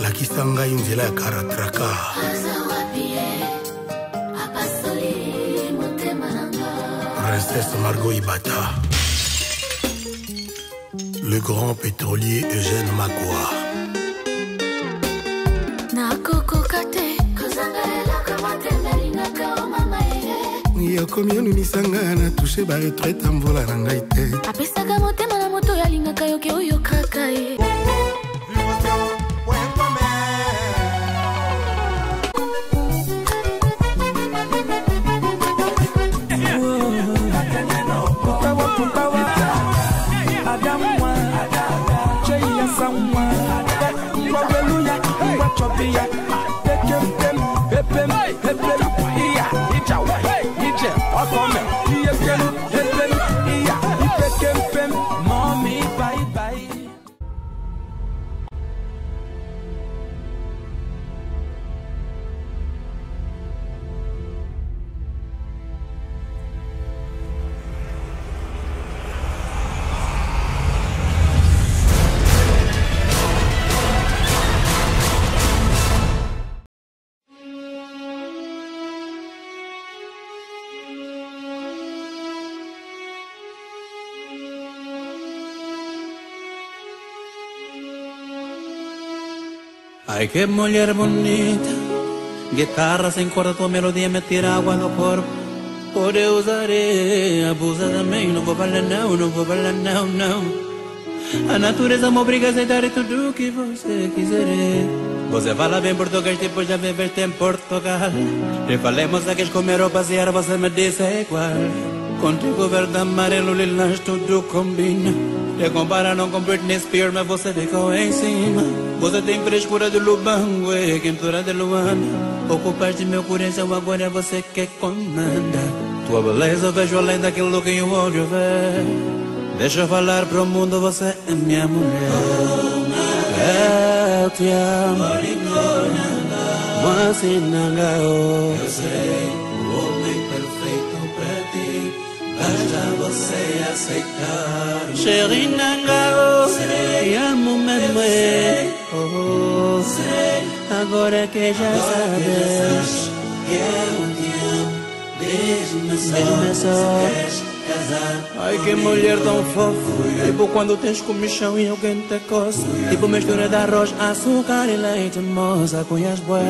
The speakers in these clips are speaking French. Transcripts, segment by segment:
lakisa ngai nzela ya karatraka. Princesse Margot Ibata. Le grand pétrolier Eugène Magua. Yakomi anunisanga na touche ba retraite mvola na ngai te. Apesaka motema na moto yalingaka yoke oyo kaka ye. Ai que mulher bonita, guitarra sem corda, tua melodia me tira água do corpo. Por eu usar abusa também, não vou falar não, não vou falar não, não. A natureza me obriga a aceitar tudo o que você quiser. Você fala bem português, depois já viveste em Portugal. E falemos a que comer ou passear, você me disse é igual. Contigo verde, amarelo, lilás, tudo combina. Te compara não com Britney Spears, mas você ficou em cima. Você tem frescura de Lubango e quentura de Luana. Ocupaste meu coração, agora você que comanda. Tua beleza eu vejo além daquilo que o olho vê. Deixa eu falar pro mundo, você é minha mulher. Eu te amo, mas eu sei o homem perfeito pra ti. Basta você aceitar. Chérie Nangao, te amo mesmo. Agora que já sabes que eu te amo, diz-me só. Ai que mulher tão fofa, tipo quando tens comichão e alguém te coça. Tipo mistura de arroz, açúcar e leite moça, conhece bué.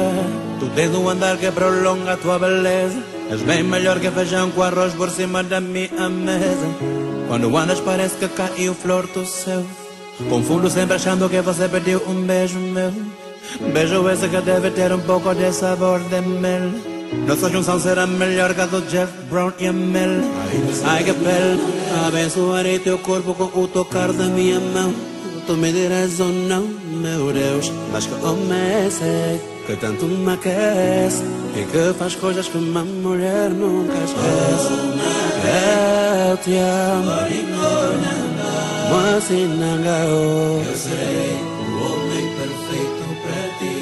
Tu tens um andar que prolonga a tua beleza. És bem melhor que feijão com arroz por cima da minha mesa. Quando andas parece que caiu flor do céu. Confundo sempre achando que você perdeu um beijo meu. Beijo esse que deve ter um pouco de sabor de mel. Nossa junção será melhor que a do Jeff Brown e a Mel. Ai que pele, abençoarei teu corpo com o tocar da minha mão. Tu me dirás ou não, meu Deus. Mas que homem é esse que tanto me aquece e que faz coisas que uma mulher nunca esquece. Eu te amo, mas Nangao. Eu sei o homem perfeito pra ti.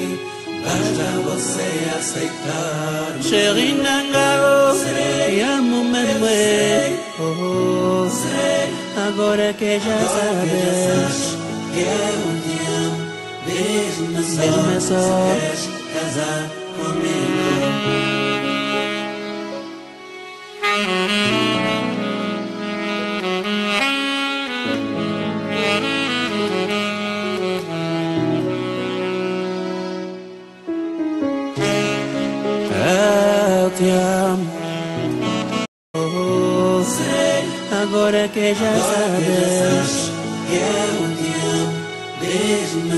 Basta você aceitar. Chérie Nangao, te amo mesmo. Agora que já sabes que eu te amo, diz-me só, queres casar comigo? Eu te amo, agora que já sabes que eu te amo, diz-me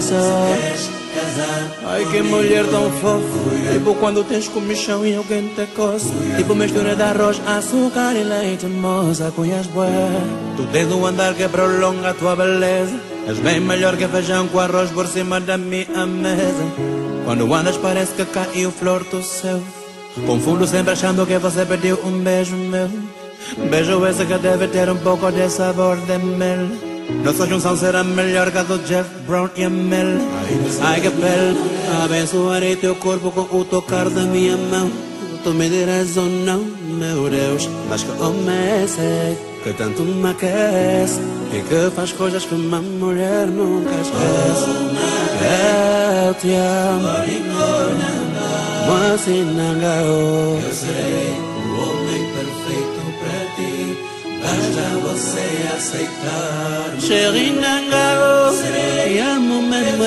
só, queres casar? Ai que mulher tão fofa, tipo quando tens comichão e alguém te coça. Tipo mistura de arroz, açúcar e leite moça, conhece bué. Tu tens um andar que prolonga a tua beleza. És bem melhor que feijão com arroz por cima da minha mesa. Quando andas parece que caiu flor do céu. Confundo sempre achando que você perdeu um beijo meu. Beijo esse que deve ter um pouco de sabor de mel. Nossa junção será melhor que a do Jeff Brown e a Mel. Ai que pele, abençoarei teu corpo com o tocar da minha mão. Tu me dirás ou não, meu Deus. Mas que homem é esse que tanto me aquece e que faz coisas que uma mulher nunca esquece. te amo. Mas Nangao, eu serei o homem perfeito para ti. Basta você aceitar. Chéri Nangao, te amo mesmo.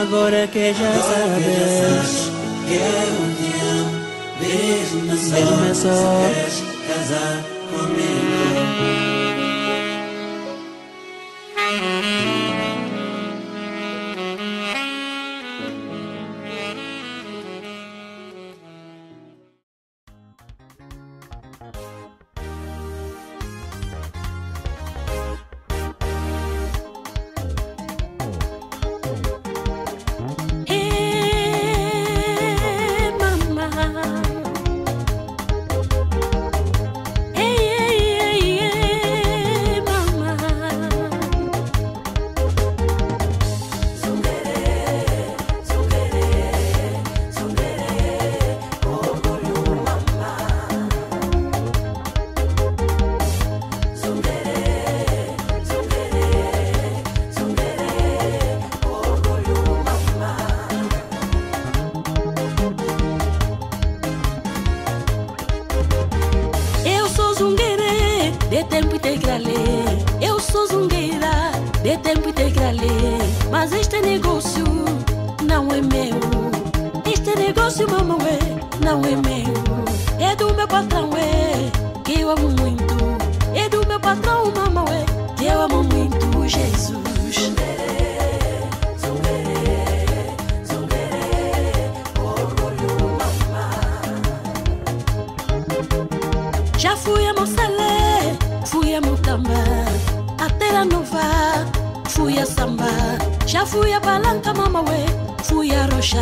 Agora que já sabes que eu te amo, diz-me só se queres casar comigo. de tempo integralê. Eu sou zungueira de tempo integralê. Mas este negócio não é meu. Este negócio, mamãe, não é meu. É do meu patrão, que eu amo muito. É do meu patrão, mamãe, que eu amo muito, Jesus. Já fui a Moçalé, fui a Mutamba, a Terra Nova, fui a Samba. Já fui a Palanca, mamauê, fui a Rocha,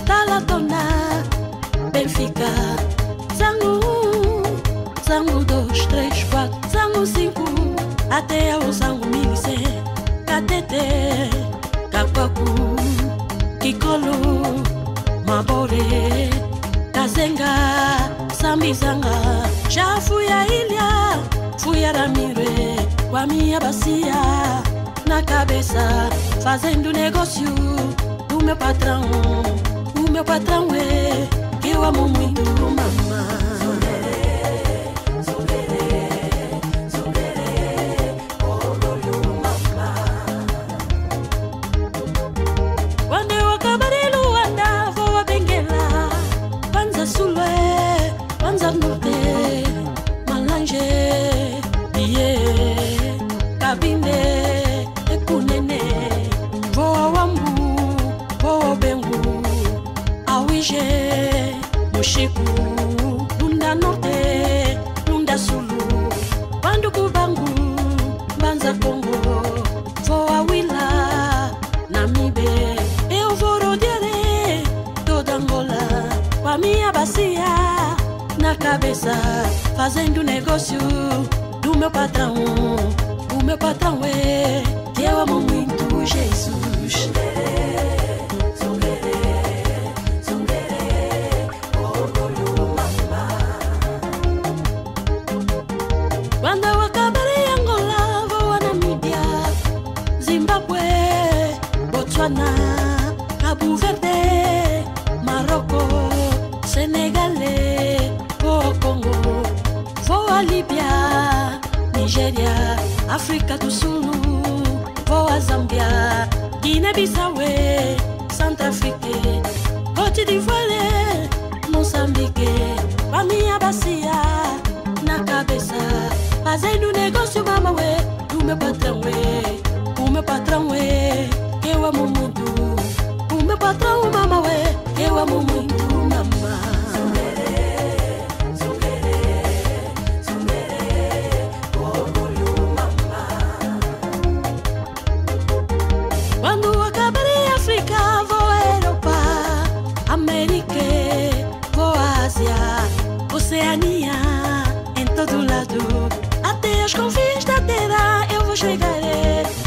Talatona, Benfica. Zango 1, Zango 2, 3, 4, Zango 5, até ao Zango 1100. Catete, Capacu, Kikolo, Mabore, Kazenga, Sambizanga. Já fui a Ilha, fui a Ramire, com a minha bacia na cabeça, fazendo negócio do meu patrão. O meu patrão é que eu amo muito, mamãe. Quando eu acabar em Luanda, vou a Benguela, Panza Sul, Panza Norte, Malange, Bie, Cabine, Epunene. Vou ao Ambu, vou ao Bengu, ao Ige, Mochico, Lunda Norte, Lunda Sulu, Bandu Kubangu, Banza Congo. Vou a Willa, Namibe. Eu vou rodear toda Angola com a minha bacia na cabeça, fazendo negócio do meu patrão. O meu patrão é que eu amo muito, Jesus. Quando eu acabar em Angola, vou a Namíbia, Zimbabwe, Botswana, Cabo Verde, Marrocos, Senegal, vou ao Congo, vou a Líbia, Nigéria, África do Sul, vou a Zâmbia, Guiné-Bissau, Centro-África, Côte d'Ivoire, Moçambique, com a minha bacia na cabeça, fazendo negócio, mamauê, do meu patrão, o meu patrão que eu amo muito. O meu patrão, mamauê, que eu amo muito, mamãe. Quando acabar em África, vou à Europa, América, vou à Ásia, Oceania, em todo lado, até as confins da terra eu vou chegar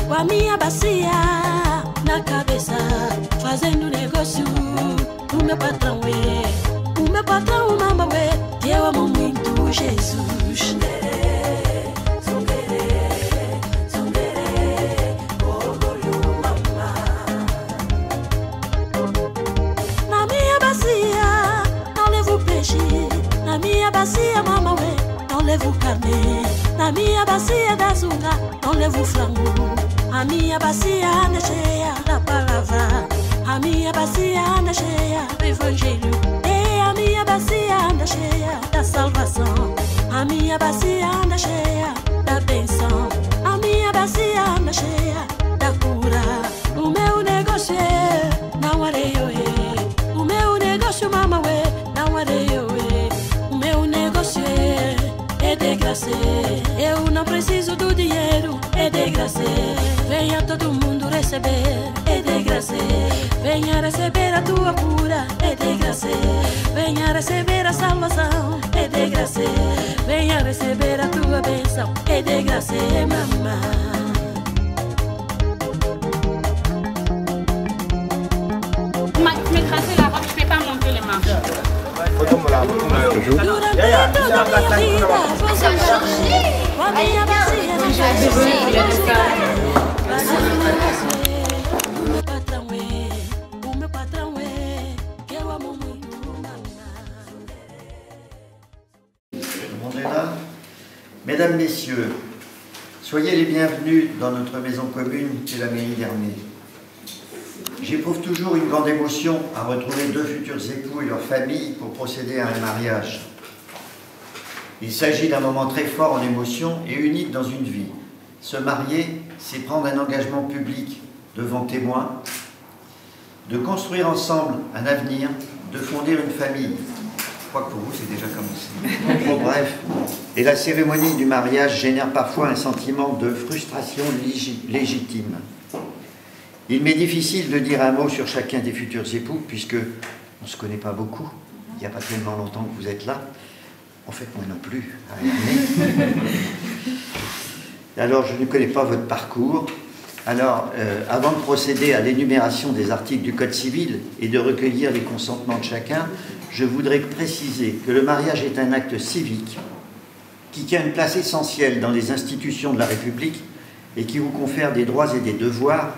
com a minha bacia na cabeça, fazendo negócio do meu patrão, o meu patrão, mamauê, que eu amo muito, Jesus. levo frango. A minha bacia anda cheia da palavra. A minha bacia anda cheia do evangelho. E a minha bacia anda cheia da salvação. A minha bacia anda cheia da benção. A minha bacia anda cheia da cura. O meu negócio é não areio. O meu negócio mama não areio. O meu negócio é de graça. Eu não preciso do dinheiro, é de graça. Venha todo mundo receber, é de graça. Venha receber a tua cura, é de graça. Venha receber a salvação, é de graça. Venha receber a tua bênção, é de graça, mamãe. Je vais tracer la robe, je ne peux pas monter les marches. Durante toda a minha vida, você changer. Com a minha bacia não o meu patrão é, que eu amo muito, Mesdames, Messieurs, soyez les bienvenus dans notre maison commune qu'est la mairie d'Ernée. J'éprouve toujours une grande émotion à retrouver deux futurs époux et leurs familles pour procéder à un mariage. Il s'agit d'un moment très fort en émotion et unique dans une vie. Se marier, c'est prendre un engagement public devant témoins, de construire ensemble un avenir, de fonder une famille. Je crois que pour vous, c'est déjà commencé. Bon, bref. Et la cérémonie du mariage génère parfois un sentiment de frustration légitime. Il m'est difficile de dire un mot sur chacun des futurs époux, puisque on ne se connaît pas beaucoup. Il n'y a pas tellement longtemps que vous êtes là. En fait, moi non plus, à Ernée. Alors, je ne connais pas votre parcours. Alors, avant de procéder à l'énumération des articles du Code civil et de recueillir les consentements de chacun, je voudrais préciser que le mariage est un acte civique qui tient une place essentielle dans les institutions de la République et qui vous confère des droits et des devoirs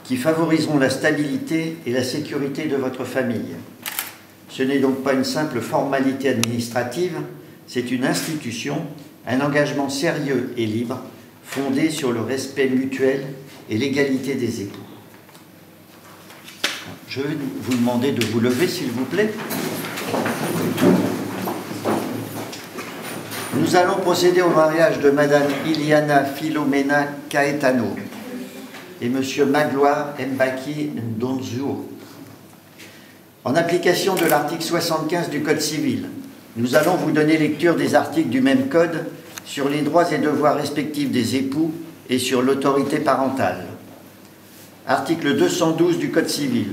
qui favoriseront la stabilité et la sécurité de votre famille. Ce n'est donc pas une simple formalité administrative, c'est une institution, un engagement sérieux et libre, fondé sur le respect mutuel et l'égalité des époux. Je vais vous demander de vous lever, s'il vous plaît. Nous allons procéder au mariage de Madame Iliana Philomena Caetano et Monsieur Magloire Mbaki Ndonzuo. En application de l'article 75 du Code civil, nous allons vous donner lecture des articles du même Code sur les droits et devoirs respectifs des époux et sur l'autorité parentale. Article 212 du Code civil.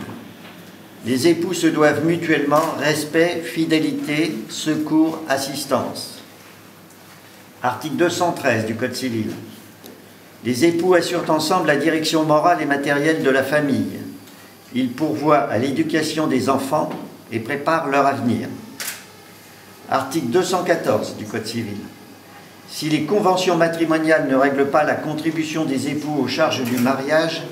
Les époux se doivent mutuellement respect, fidélité, secours, assistance. Article 213 du Code civil. Les époux assurent ensemble la direction morale et matérielle de la famille. Ils pourvoient à l'éducation des enfants et préparent leur avenir. Article 214 du Code civil. Si les conventions matrimoniales ne règlent pas la contribution des époux aux charges du mariage,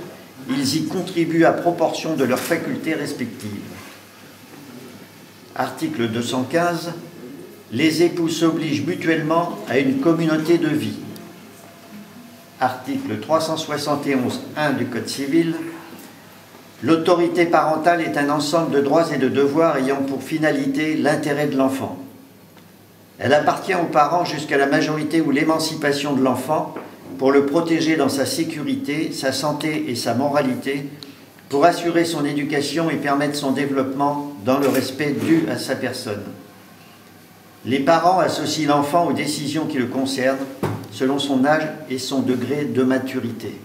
ils y contribuent à proportion de leurs facultés respectives. Article 215. Les époux s'obligent mutuellement à une communauté de vie. Article 371.1 du Code civil. L'autorité parentale est un ensemble de droits et de devoirs ayant pour finalité l'intérêt de l'enfant. Elle appartient aux parents jusqu'à la majorité ou l'émancipation de l'enfant pour le protéger dans sa sécurité, sa santé et sa moralité, pour assurer son éducation et permettre son développement dans le respect dû à sa personne. Les parents associent l'enfant aux décisions qui le concernent selon son âge et son degré de maturité.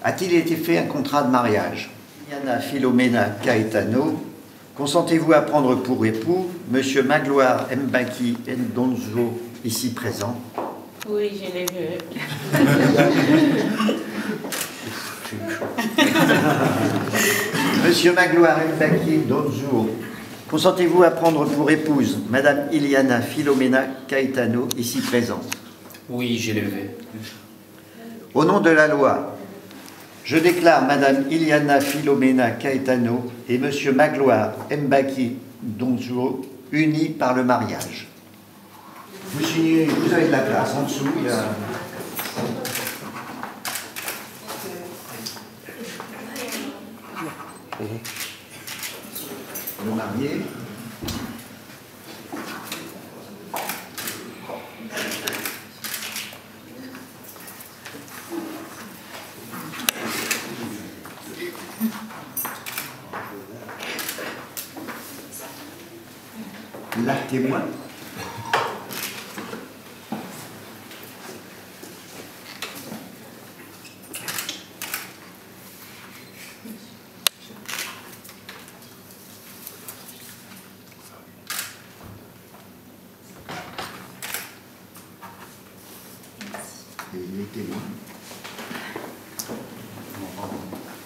A-t-il été fait un contrat de mariage? Iliana Philomena Caetano, consentez-vous à prendre pour époux Monsieur Magloire Mbaki Ndonzo, ici présent? Oui, je l'ai vu. Monsieur Magloire Mbaki Ndonzo, consentez-vous à prendre pour épouse Madame Iliana Philomena Caetano, ici présente? Oui, je l'ai vu. Au nom de la loi, je déclare Madame Iliana Philomena Caetano et Monsieur Magloire Mbaki Ndonzo unis par le mariage. Vous signez, vous avez de la place en dessous. Il y a... Le marié. La témoin. Et les témoins.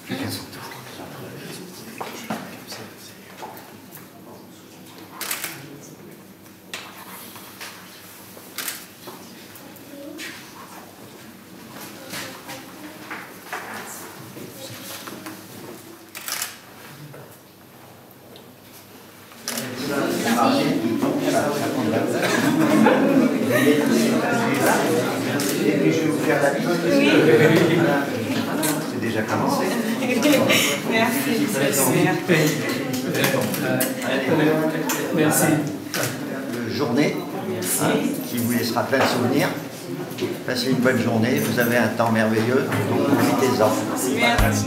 Chacun son tour. Et puis je vais vous faire la liste. C'est déjà commencé. Merci. Merci. Le journée, qui vous laissera plein de souvenirs. Passez une bonne journée, vous avez un temps merveilleux, donc profitez-en. Merci.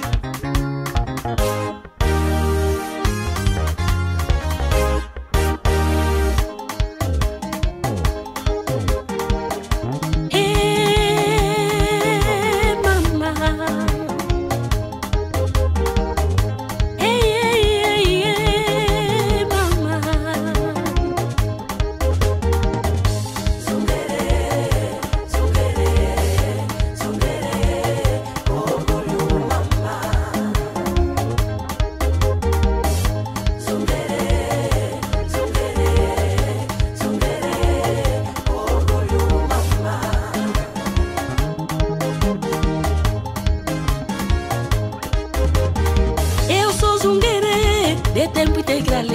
de tempo integral.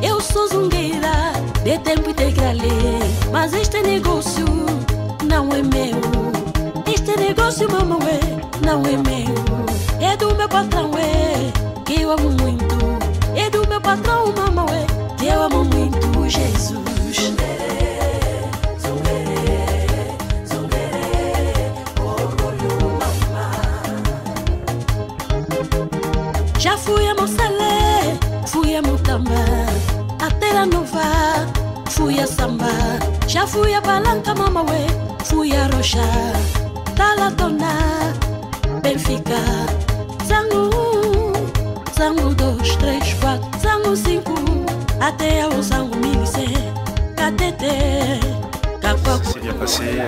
Eu sou zungueira de tempo integral. Mas este negócio não é meu. Este negócio, mamãe, não é meu. É do meu patrão, que eu amo muito. É do meu patrão, mamãe, que eu amo muito, Jesus. Já fui a Moçalé, fui a Mutamba, a Terra Nova, fui a Samba. Já fui a Palanca, Mamauê, fui a Rocha, Talatona, Benfica. Zango 1, Zango 2, 3, 4, Zango 5, até ao Zango 1100, Catete, Capoco. C'est bien passé,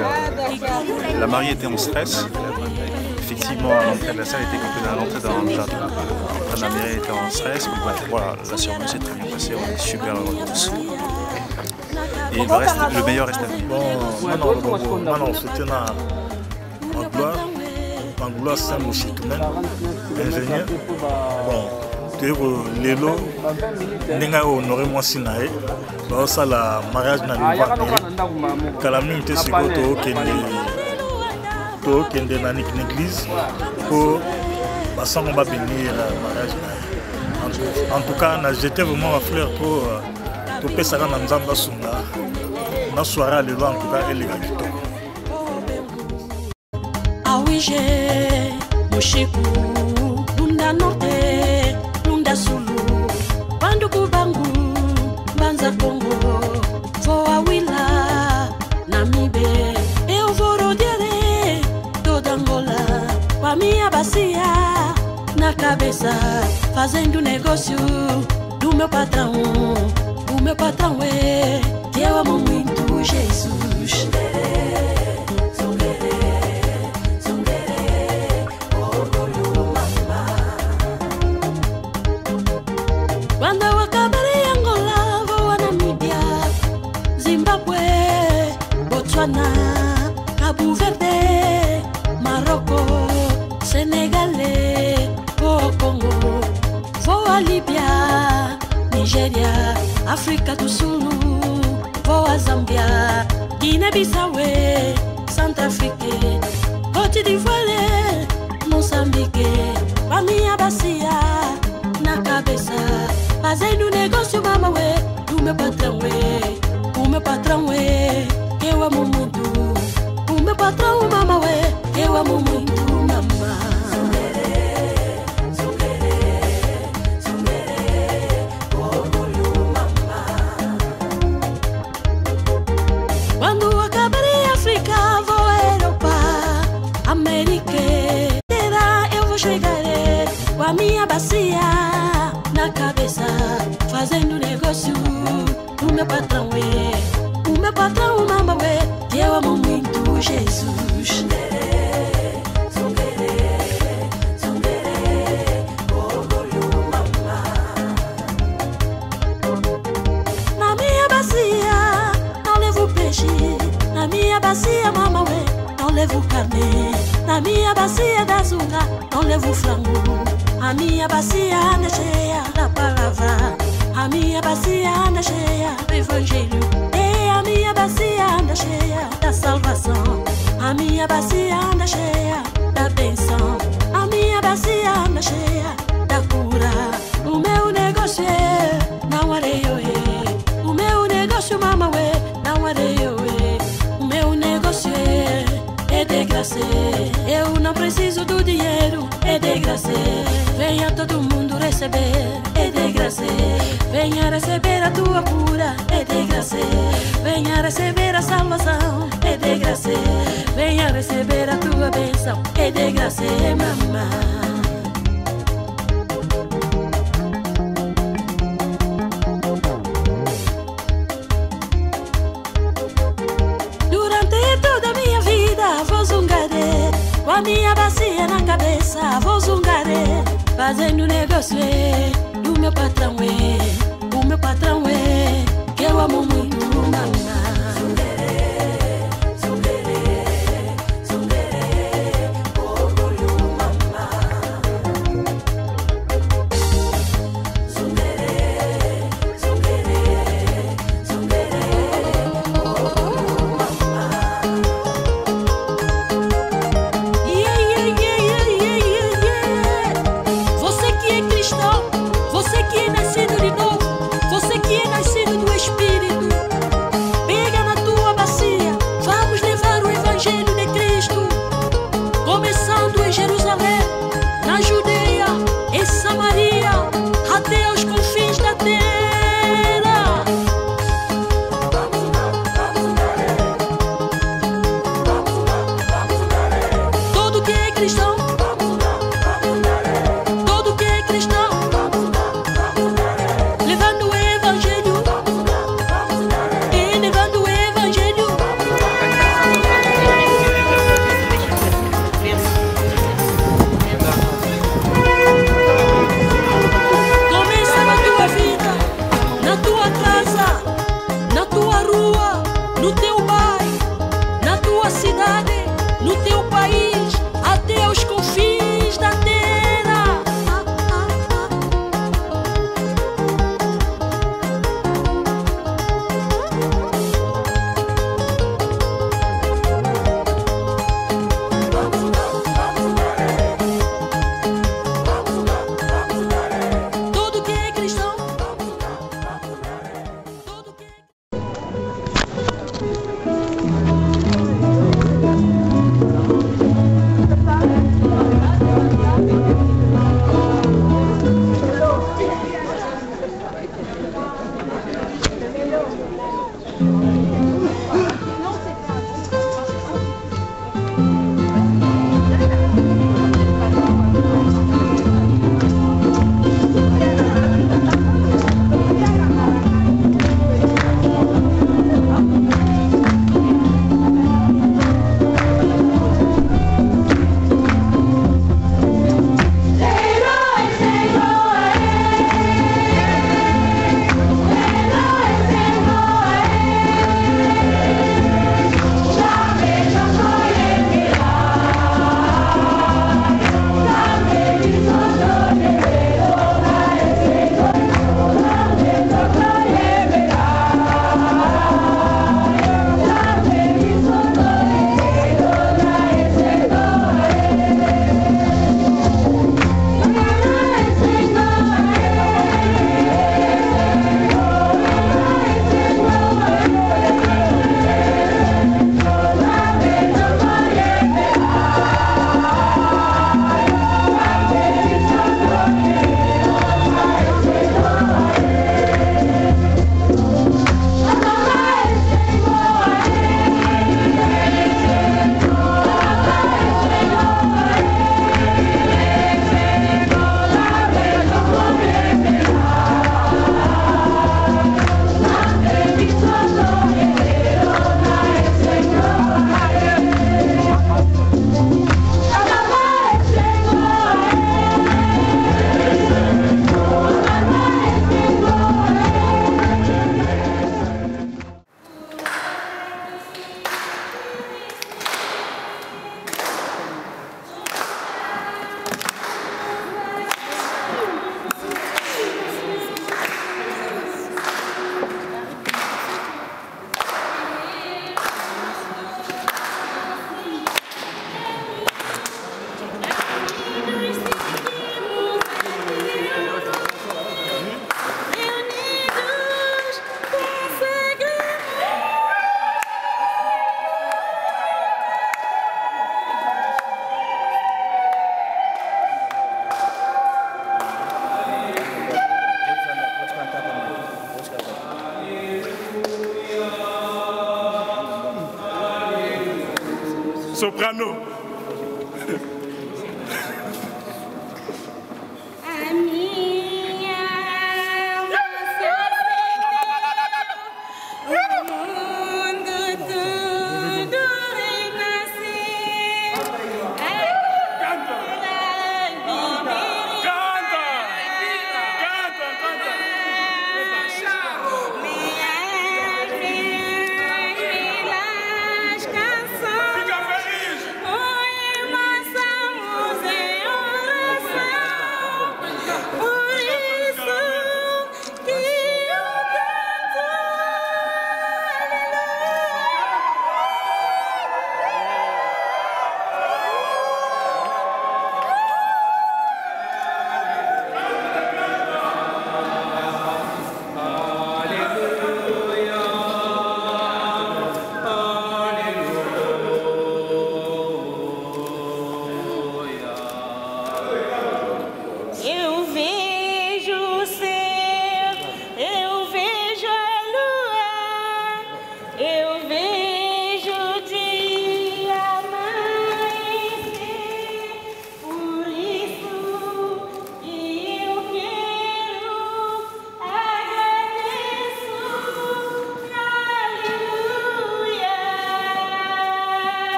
la mariée était en stress. Effectivement, l'entrée de la salle était complète à l'entrée dans le jardin. La mariée était en stress, mais voilà, la cérémonie s'est très bien passée, on est super heureux tous. Et le meilleur reste à venir. Bon, soutien à Anglois, Saint-Mouchitoumen, ingénieur. Bon, Lélo, Nenga honoré moi Sinae, ça la mariage n'a pas été. Calamine était sur le kende na l'église pour on va bénir le mariage. En tout cas, on a jeté vraiment ma fleur pour que ça rende Nzamba Sunga. Na soirée le en tout cas elle est gâteau. Ah oui, j'ai Mouchikou, Lunda Norte, Lunda Sulu, Banduku Bangu, Banza Congo, Foawila, Namibe, e Ovoro Diare, Dodangola, Pamia Bacia, na cabeça, fazendo negócio do meu patrão, que eu amo muito, Jesus. Quando eu acabarei Angola, vou a Namíbia, Zimbábue, Botswana, Cabo Verde, Marrocos, Senegal, vou ao Congo, vou a Líbia, Nigéria, África do Sul, vou a Zâmbia, Guiné-Bissau, Centro-África, Côte d'Ivoire, Moçambique, a minha bacia. fazendo negócio, mama, ué, o meu patrão, ué, eu amo muito. O meu patrão, mama, ué, eu amo muito, mamá. Quando acabar em África, vou à Europa, América. Eu vou chegar com a minha bacia na cabeça, fazendo negócio. O meu patrão é, o meu patrão, mama, é, eu amo muito Jesus. Na minha bacia não levo peixe, na minha bacia, mama, é, não levo carne. Na minha bacia da zunga não levo frango. A minha bacia anda cheia da palavra. A minha bacia anda cheia do evangelho. E a minha bacia anda cheia da salvação. A minha bacia anda cheia da bênção. A minha bacia anda cheia da cura. O meu negócio é não areio, é. O meu negócio, mama, é não areio, é. O meu negócio é de graça. Eu não preciso do dinheiro, é de graça. Venha todo mundo receber, é de graça. Venha receber a tua cura, é de graça. Venha receber a salvação, é de graça. Venha receber a tua bênção, é de graça, mamãe. Vou zungaré, com a minha bacia na cabeça, vou zungaré, fazendo negócio, do meu patrão, o meu patrão, que eu amo muito, mamãe. Você que é nascido de novo, você que é nascido do Espírito, Soprano.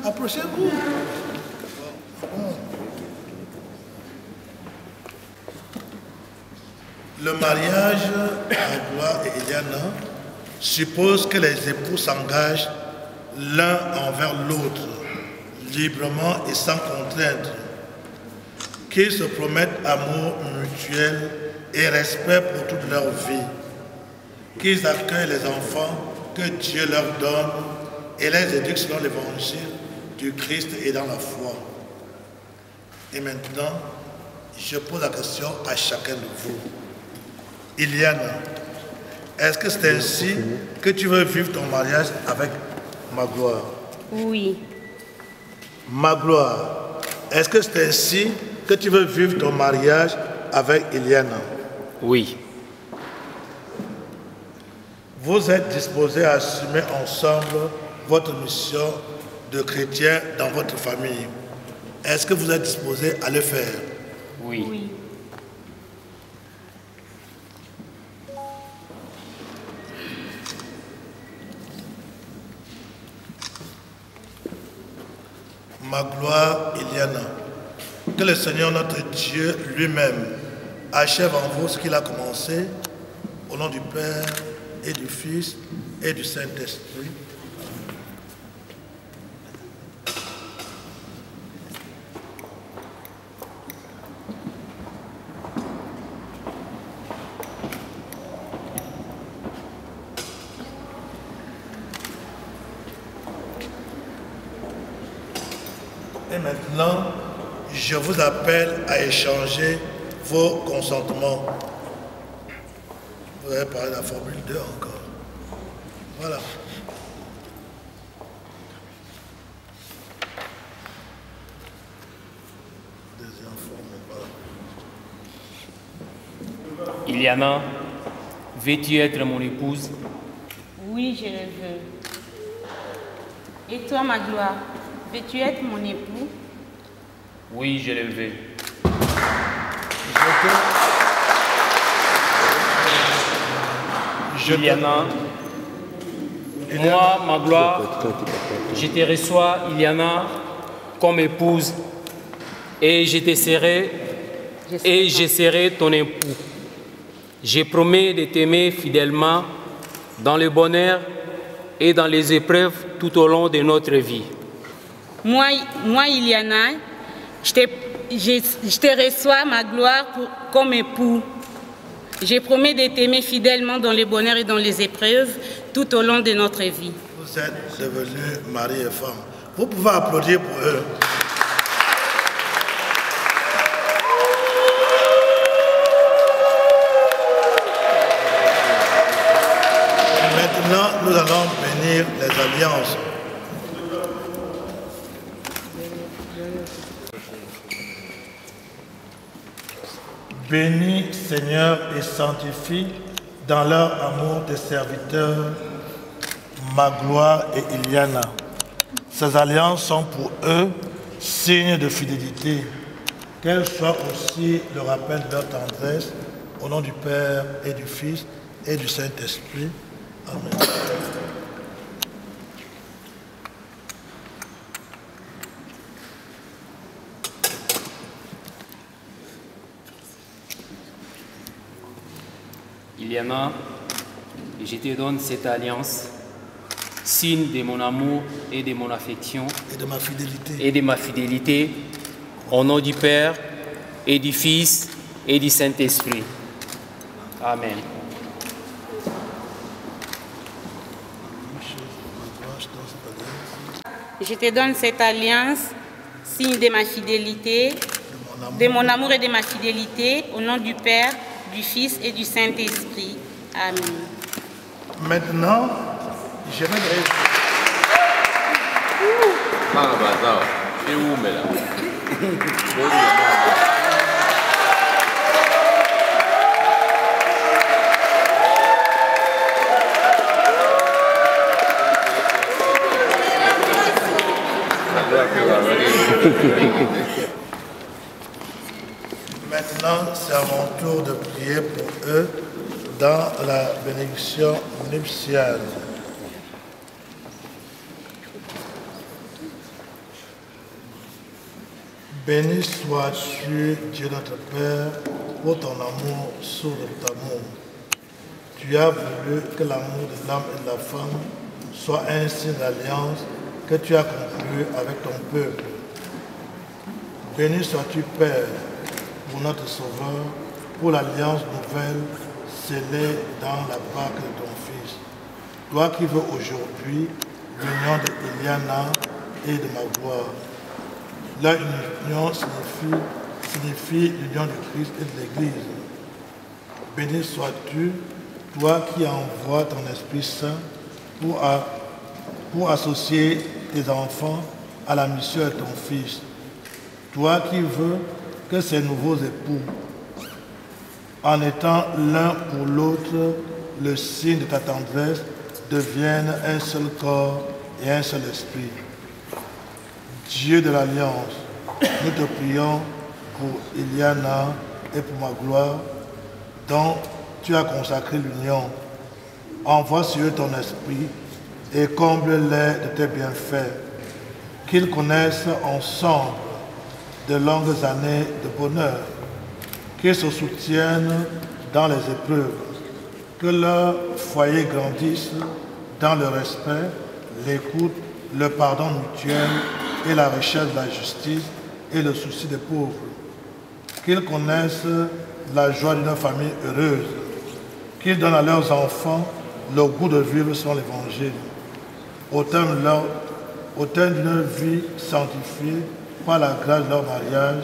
Approchez-vous. Le mariage Magloire et Eliana suppose que les époux s'engagent l'un envers l'autre, librement et sans contrainte, qu'ils se promettent amour mutuel et respect pour toute leur vie, qu'ils accueillent les enfants que Dieu leur donne et les éduquent selon l'évangile du Christ et dans la foi. Et maintenant, je pose la question à chacun de vous. Eliana, est-ce que c'est ainsi que tu veux vivre ton mariage avec Magloire? Oui. Magloire, est-ce que c'est ainsi que tu veux vivre ton mariage avec Eliana? Oui. Vous êtes disposés à assumer ensemble votre mission de chrétien dans votre famille. Est-ce que vous êtes disposés à le faire? Oui. Oui. Magloire, Eliana, que le Seigneur notre Dieu lui-même achève en vous ce qu'il a commencé, au nom du Père et du Fils et du Saint-Esprit. Et maintenant, je vous appelle à échanger vos consentements. Vous avez parlé de la formule 2 encore. Voilà. Deuxième formule, voilà. Eliana, veux-tu être mon épouse? Oui. Oui, je le veux. Et toi, Magloire, veux-tu être mon époux? Oui, je le veux. Iliana, moi, Magloire, je te reçois, Iliana, comme épouse, et je serai ton époux. Je promets de t'aimer fidèlement dans le bonheur et dans les épreuves tout au long de notre vie. Moi Iliana, je te reçois, Magloire, comme époux. Je promets de t'aimer fidèlement dans le bonheur et dans les épreuves tout au long de notre vie. Vous êtes devenus mari et femme. Vous pouvez applaudir pour eux. Maintenant, nous allons bénir les alliances. Bénis, Seigneur, et sanctifie dans leur amour tes serviteurs, Magloire et Iliana. Ces alliances sont pour eux signes de fidélité. Qu'elles soient aussi le rappel de leur tendresse, au nom du Père et du Fils et du Saint-Esprit. Amen. Iliana, je te donne cette alliance, signe de mon amour et de mon affection et de ma fidélité, au nom du Père et du Fils et du Saint-Esprit. Amen. Je te donne cette alliance, signe de ma fidélité, de mon amour et de ma fidélité, au nom du Père, du Fils et du Saint-Esprit. Amen. Maintenant, je vais Maintenant, c'est à mon tour de prier pour eux dans la bénédiction nuptiale. Béni sois-tu, Dieu notre Père, pour ton amour sourd de ton amour. Tu as voulu que l'amour de l'homme et de la femme soit un signe d'alliance que tu as conclu avec ton peuple. Béni sois-tu, Père, pour notre Sauveur, pour l'alliance nouvelle scellée dans la Pâque de ton Fils. Toi qui veux aujourd'hui l'union de Iliana et de Magloire. Leur union signifie l'union du Christ et de l'Église. Béni sois-tu, toi qui envoies ton Esprit Saint pour associer tes enfants à la mission de ton Fils. Toi qui veux que ces nouveaux époux, en étant l'un pour l'autre le signe de ta tendresse, deviennent un seul corps et un seul esprit. Dieu de l'Alliance, nous te prions pour Iliana et pour Magloire, dont tu as consacré l'union. Envoie sur eux ton esprit et comble-les de tes bienfaits, qu'ils connaissent ensemble de longues années de bonheur, qu'ils se soutiennent dans les épreuves, que leur foyer grandisse dans le respect, l'écoute, le pardon mutuel et la recherche de la justice et le souci des pauvres, qu'ils connaissent la joie d'une famille heureuse, qu'ils donnent à leurs enfants le goût de vivre selon l'Évangile, au terme d'une vie sanctifiée par la grâce de leur mariage,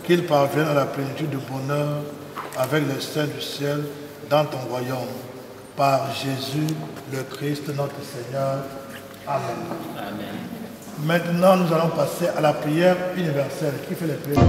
qu'ils parviennent à la plénitude du bonheur avec les saints du ciel dans ton royaume. Par Jésus, le Christ, notre Seigneur. Amen. Amen. Maintenant, nous allons passer à la prière universelle. Qui fait les prières?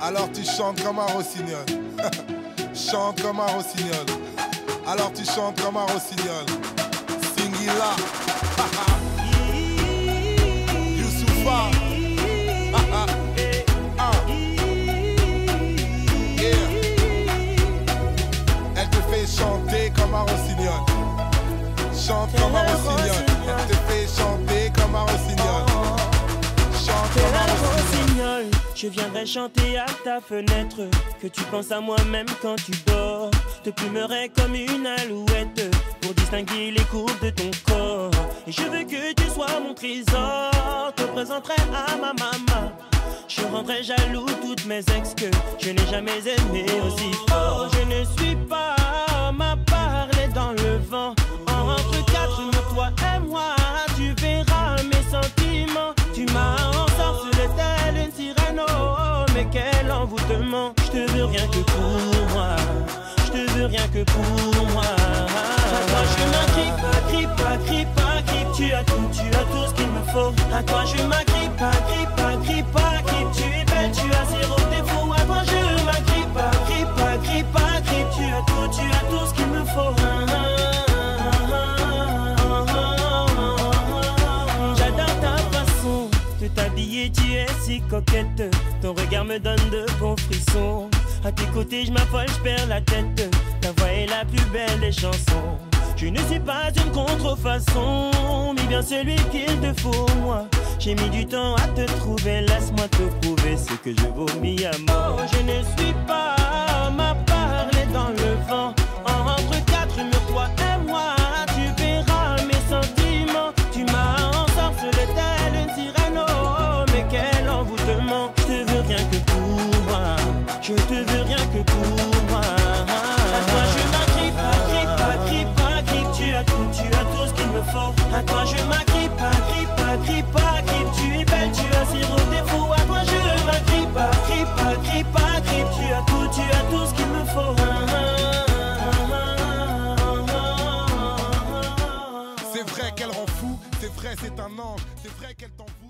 Alors tu chantes comme un rossignol. Chante comme un rossignol. Alors tu chantes comme un rossignol. Singila. Youssoufa. Yeah. Elle te fait chanter comme un rossignol. Chante comme un rossignol. Elle te fait chanter comme un rossignol. Chante comme un rossignol. Je viendrai chanter à ta fenêtre, que tu penses à moi même quand tu dors. Te plumerai comme une alouette pour distinguer les courbes de ton corps. Et je veux que tu sois mon trésor. Te présenterai à ma maman. Je rendrai jaloux toutes mes ex que je n'ai jamais aimé aussi fort. Je ne suis pas homme à parler dans le vent. Entre quatre murs, toi et moi, tu verras mes sentiments. Tu m'as ensorcelé telle une sirène, oh, mais quel envoûtement. Je te veux rien que pour moi. Je te veux rien que pour moi. À toi je m'agrippe, agrippe. Tu as tout ce qu'il me faut. À toi je m'agrippe, agrippe. Tu es belle, tu as zéro défaut. À toi je m'agrippe, agrippe. Tu as tout ce qu'il me faut. J'adore ta façon de t'habiller, tu es si coquette. Ton regard me donne de bons frissons. À tes côtés je m'affole, je perds la tête. Ta voix est la plus belle des chansons. Je ne suis pas une contrefaçon, mais bien celui qu'il te faut moi. J'ai mis du temps à te trouver, laisse-moi te prouver ce que je vaux mis à mort. Je ne suis pas homme à parler dans le vent. Entre quatre murs, toi et moi, tu verras mes sentiments. Tu m'as ensorcelé telle une sirène, oh, mais quel envoûtement. Je te veux rien que pour moi. Je te veux rien que pour moi. À toi je m'agrippe, agrippe. Tu as tout ce qu'il me faut. À toi je m'agrippe, agrippe. Tu es belle, tu as zéro défaut. À toi je m'agrippe, agrippe. Tu as tout ce qu'il me faut. C'est vrai qu'elle rend fou, c'est vrai c'est un ange, c'est vrai qu'elle t'envoie.